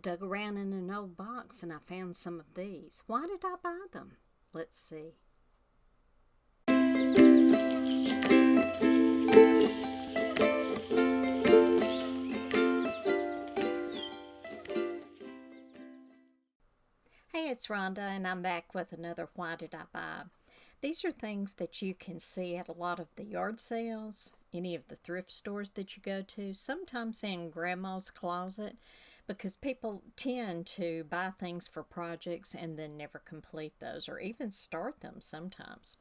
dug around in an old box and I found some of these. Why did I buy them? Let's see. Hey, it's Rhonda, and I'm back with another Why Did I Buy? These are things that you can see at a lot of the yard sales, any of the thrift stores that you go to, sometimes in Grandma's closet, because people tend to buy things for projects and then never complete those or even start them sometimes.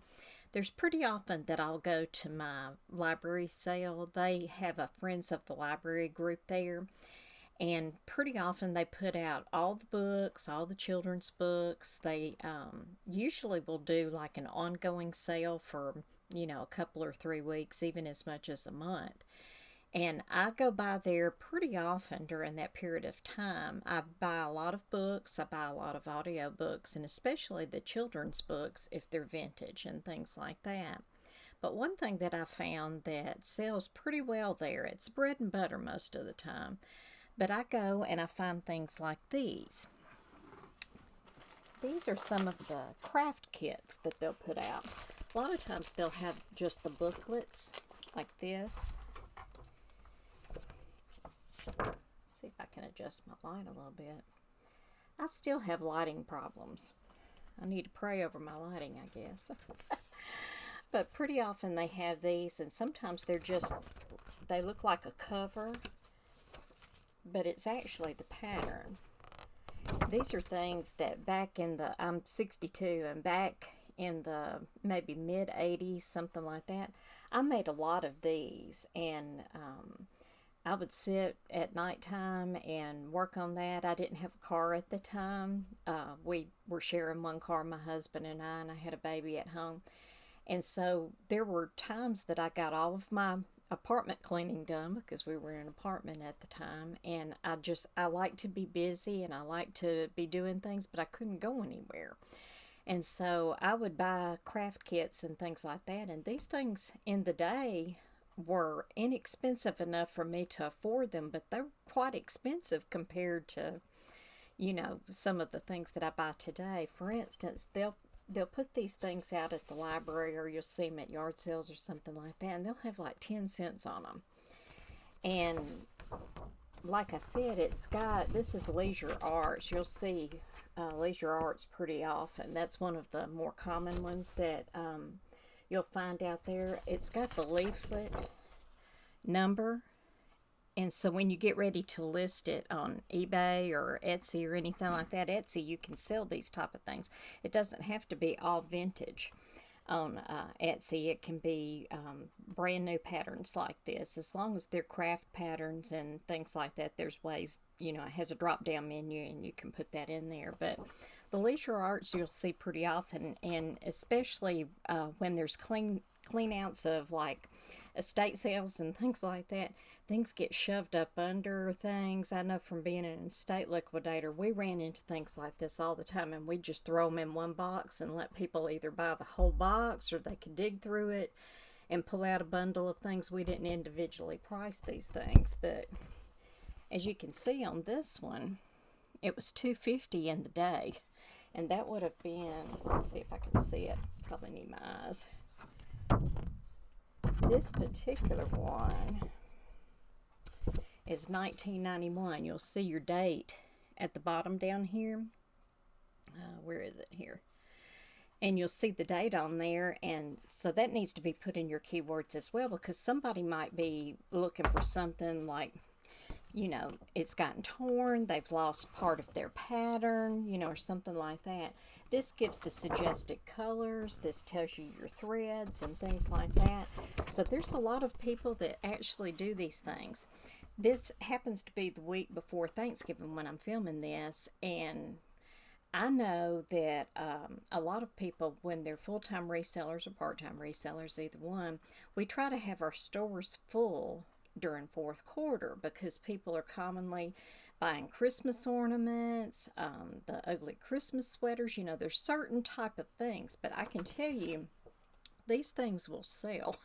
There's pretty often that I'll go to my library sale. They have a Friends of the Library group there, and pretty often they put out all the books, all the children's books. They usually will do like an ongoing sale for, a couple or 3 weeks, even as much as a month. And I go by there pretty often during that period of time. I buy a lot of books, I buy a lot of audio books, and especially the children's books if they're vintage and things like that. But one thing that I found that sells pretty well there, it's bread and butter most of the time. But I go and I find things like these. These are some of the craft kits that they'll put out. A lot of times they'll have just the booklets like this. See if I can adjust my light a little bit. I still have lighting problems. I need to pray over my lighting, I guess. But pretty often they have these, and sometimes they look like a cover, but it's actually the pattern. These are things that I'm 62, and back in the maybe mid 80s, something like that, I made a lot of these, and I would sit at nighttime and work on that. I didn't have a car at the time. We were sharing one car, my husband and I had a baby at home. And so there were times that I got all of my apartment cleaning done because we were in an apartment at the time, and I like to be busy and I like to be doing things, but I couldn't go anywhere. And so I would buy craft kits and things like that, and these things in the day were inexpensive enough for me to afford them, but they're quite expensive compared to some of the things that I buy today. For instance, they'll put these things out at the library, or you'll see them at yard sales or something like that, and they'll have like 10 cents on them. And like I said, this is Leisure Arts. You'll see Leisure Arts pretty often. That's one of the more common ones that you'll find out there. It's got the leaflet number, and so when you get ready to list it on eBay or Etsy or anything like that, Etsy, you can sell these type of things. It doesn't have to be all vintage on Etsy. It can be brand new patterns like this. As long as they're craft patterns and things like that, there's ways, it has a drop down menu and you can put that in there. But the Leisure Arts you'll see pretty often, and especially when there's clean outs of like estate sales and things like that, things get shoved up under things. I know from being an estate liquidator, we ran into things like this all the time, and we just throw them in one box and let people either buy the whole box or they could dig through it and pull out a bundle of things. We didn't individually price these things, but as you can see on this one, it was $2.50 in the day, and that would have been, let's see if I can see it, probably need my eyes. This particular one is 1991. You'll see your date at the bottom down here. Where is it here? And you'll see the date on there, and so that needs to be put in your keywords as well, because somebody might be looking for something like, it's gotten torn, they've lost part of their pattern, or something like that. This gives the suggested colors. This tells you your threads and things like that. So there's a lot of people that actually do these things. This happens to be the week before Thanksgiving when I'm filming this, and I know that a lot of people, when they're full-time resellers or part-time resellers, either one, we try to have our stores full during fourth quarter because people are commonly buying Christmas ornaments, the ugly Christmas sweaters. There's certain type of things, but I can tell you these things will sell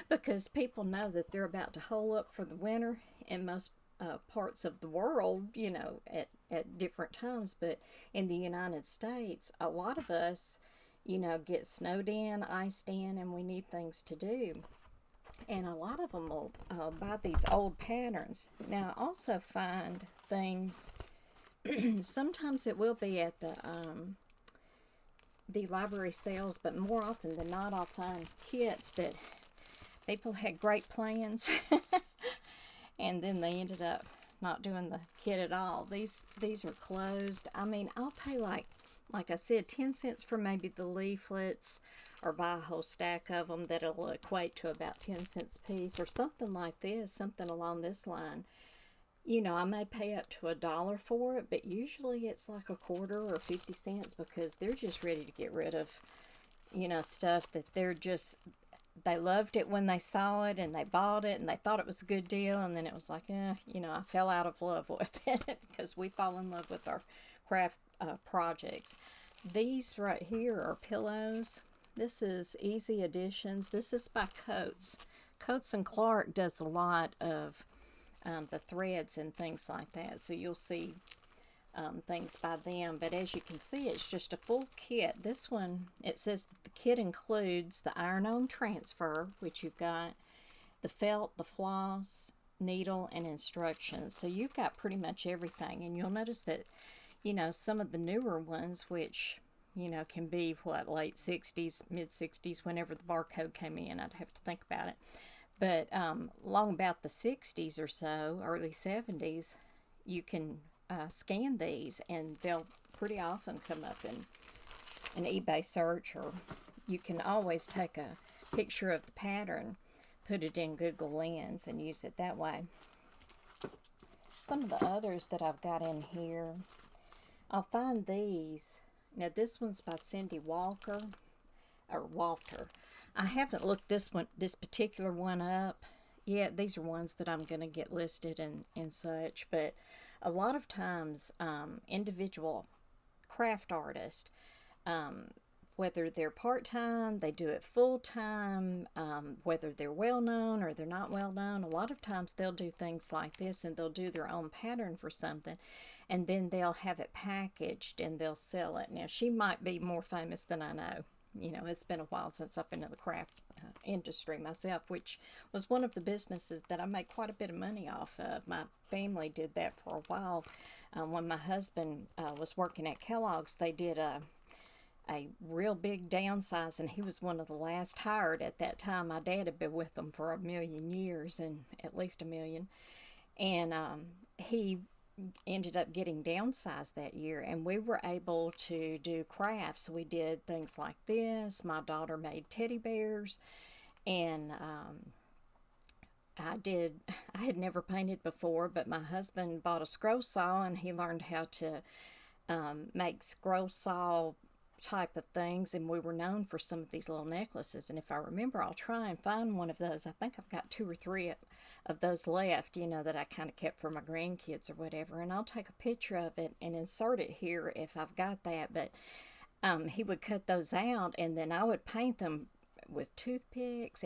because people know that they're about to hole up for the winter, and most parts of the world, at different times. But in the United States, a lot of us, get snowed in, iced in, and we need things to do. And a lot of them will buy these old patterns. Now, I also find things, sometimes it will be at the library sales, but more often than not, I'll find kits that people had great plans and then they ended up not doing the kit at all. These are closed. I mean, I'll pay like I said, 10 cents for maybe the leaflets, or buy a whole stack of them that'll equate to about 10 cents a piece, or something like this, something along this line. I may pay up to $1 for it, but usually it's like a quarter or 50 cents, because they're just ready to get rid of, stuff that they loved it when they saw it and they bought it and they thought it was a good deal, and then it was like, I fell out of love with it because we fall in love with our craft projects. These right here are pillows. This is Easy Additions. This is by Coates. Coates and Clark does a lot of the threads and things like that, so you'll see things by them. But as you can see, it's just a full kit. This one, it says that the kit includes the iron-on transfer, which you've got the felt, the floss, needle, and instructions. So you've got pretty much everything. And you'll notice that, some of the newer ones, which can be late 60s, mid 60s, whenever the barcode came in. I'd have to think about it. But long about the 60s or so, early 70s, you can scan these, and they'll pretty often come up in an eBay search, or you can always take a picture of the pattern, put it in Google Lens, and use it that way. Some of the others that I've got in here, I'll find these. Now this one's by Cindy Walker, or Walter. I haven't looked this particular one up yet. These are ones that I'm going to get listed and such. But a lot of times, individual craft artists, whether they're part-time, they do it full-time, whether they're well-known or they're not well-known, a lot of times they'll do things like this, and they'll do their own pattern for something, and then they'll have it packaged and they'll sell it. Now, she might be more famous than I know. It's been a while since I've been in the craft industry myself, which was one of the businesses that I made quite a bit of money off of. My family did that for a while. When my husband was working at Kellogg's, they did a real big downsize, and he was one of the last hired at that time. My dad had been with them for a million years, and at least a million. And he ended up getting downsized that year, and we were able to do crafts. We did things like this. My daughter made teddy bears, and I had never painted before, but my husband bought a scroll saw, and he learned how to make scroll saw type of things, and we were known for some of these little necklaces. And if I remember, I'll try and find one of those. I think I've got 2 or 3 of those left, that I kind of kept for my grandkids or whatever, and I'll take a picture of it and insert it here if I've got that. But he would cut those out, and then I would paint them with toothpicks.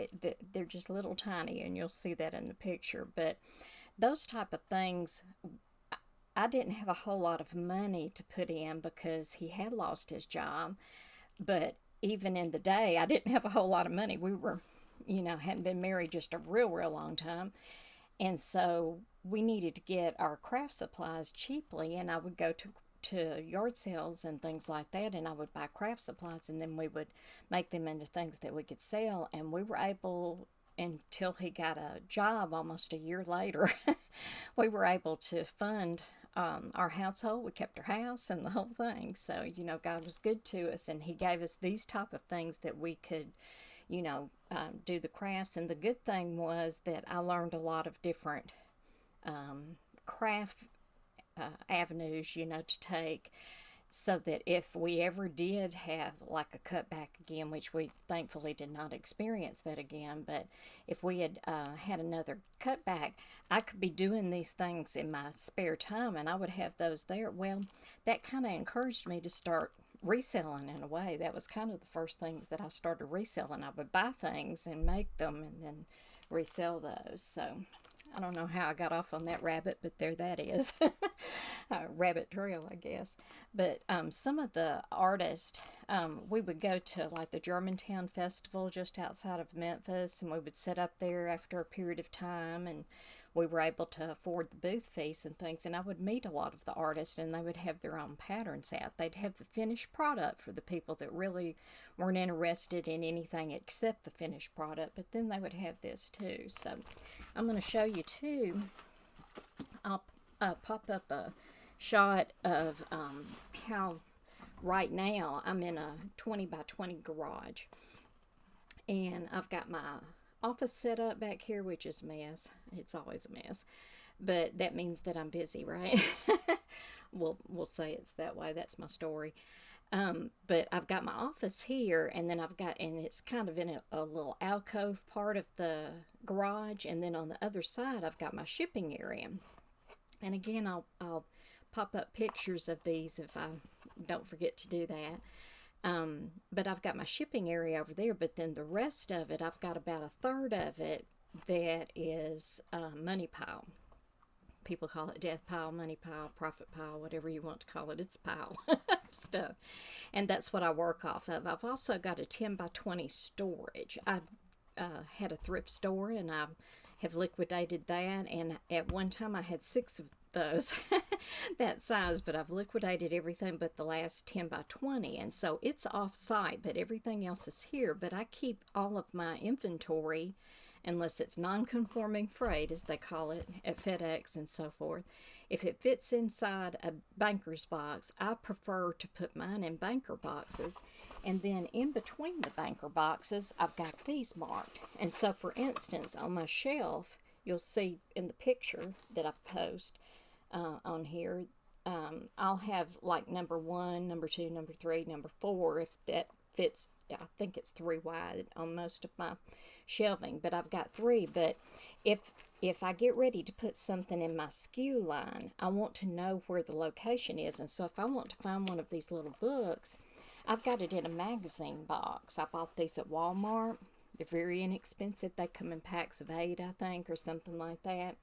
They're just little tiny, and you'll see that in the picture. But those type of things, I didn't have a whole lot of money to put in because he had lost his job. But even in the day, I didn't have a whole lot of money. We were, hadn't been married just a real long time. And so we needed to get our craft supplies cheaply, and I would go to yard sales and things like that, and I would buy craft supplies, and then we would make them into things that we could sell. And we were able, until he got a job almost a year later, we were able to fund our household. We kept our house and the whole thing. So, God was good to us, and he gave us these type of things that we could, do the crafts. And the good thing was that I learned a lot of different craft avenues, to take, so that if we ever did have like a cutback again, which we thankfully did not experience that again, but if we had had another cutback, I could be doing these things in my spare time, and I would have those there. Well, that kind of encouraged me to start reselling in a way. That was kind of the first things that I started reselling. I would buy things and make them and then resell those. So I don't know how I got off on that rabbit, but there that is. Rabbit trail, I guess. But some of the artists, we would go to like the Germantown Festival just outside of Memphis, and we would sit up there after a period of time, and we were able to afford the booth fees and things. And I would meet a lot of the artists, and they would have their own patterns out. They'd have the finished product for the people that really weren't interested in anything except the finished product, but then they would have this too. So I'm going to show you too. I'll pop up a shot of how right now I'm in a 20 by 20 garage, and I've got my office set up back here, which is a mess. It's always a mess, but that means that I'm busy, right? We'll say it's that way. That's my story. But I've got my office here, and then and it's kind of in a little alcove part of the garage, and then on the other side I've got my shipping area. And again, I'll pop up pictures of these if I don't forget to do that. But I've got my shipping area over there, but then the rest of it, I've got about a third of it that is money pile. People call it death pile, money pile, profit pile, whatever you want to call it. It's pile stuff. And that's what I work off of. I've also got a 10 by 20 storage. I had a thrift store, and I have liquidated that. And at one time I had 6 of those that size, but I've liquidated everything but the last 10 by 20. And so it's off site, but everything else is here. But I keep all of my inventory, unless it's non-conforming freight, as they call it at FedEx and so forth. If it fits inside a banker's box, I prefer to put mine in banker boxes. And then in between the banker boxes, I've got these marked. And so, for instance, on my shelf, you'll see in the picture that I post on here, I'll have like number 1, number 2, number 3, number 4, if that fits. I think it's 3 wide on most of my shelving, but I've got 3. But if I get ready to put something in my SKU line, I want to know where the location is. And so if I want to find one of these little books, I've got it in a magazine box. I bought these at Walmart. They're very inexpensive. They come in packs of 8, I think, or something like that.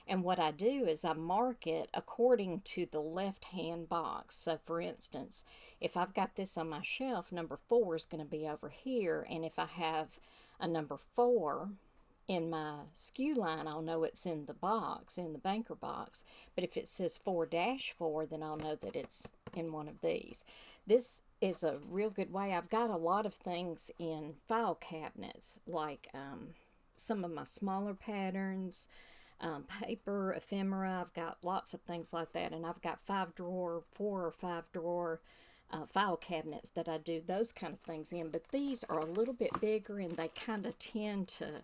And what I do is I mark it according to the left-hand box. So, for instance, if I've got this on my shelf, number 4 is going to be over here. And if I have a number 4 in my SKU line, I'll know it's in the box, in the banker box. But if it says 4-4, then I'll know that it's in one of these. This is a real good way. I've got a lot of things in file cabinets, like some of my smaller patterns, paper, ephemera. I've got lots of things like that, and I've got 4 or 5 drawer file cabinets that I do those kind of things in. But these are a little bit bigger, and they kind of tend to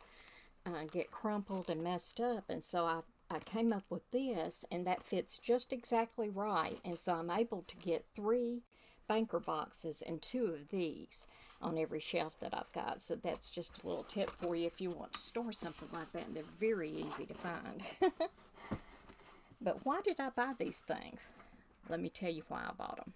get crumpled and messed up. And so I came up with this, and that fits just exactly right. And so I'm able to get 3 banker boxes and 2 of these on every shelf that I've got. So that's just a little tip for you if you want to store something like that. And they're very easy to find. But why did I buy these things? Let me tell you why I bought them.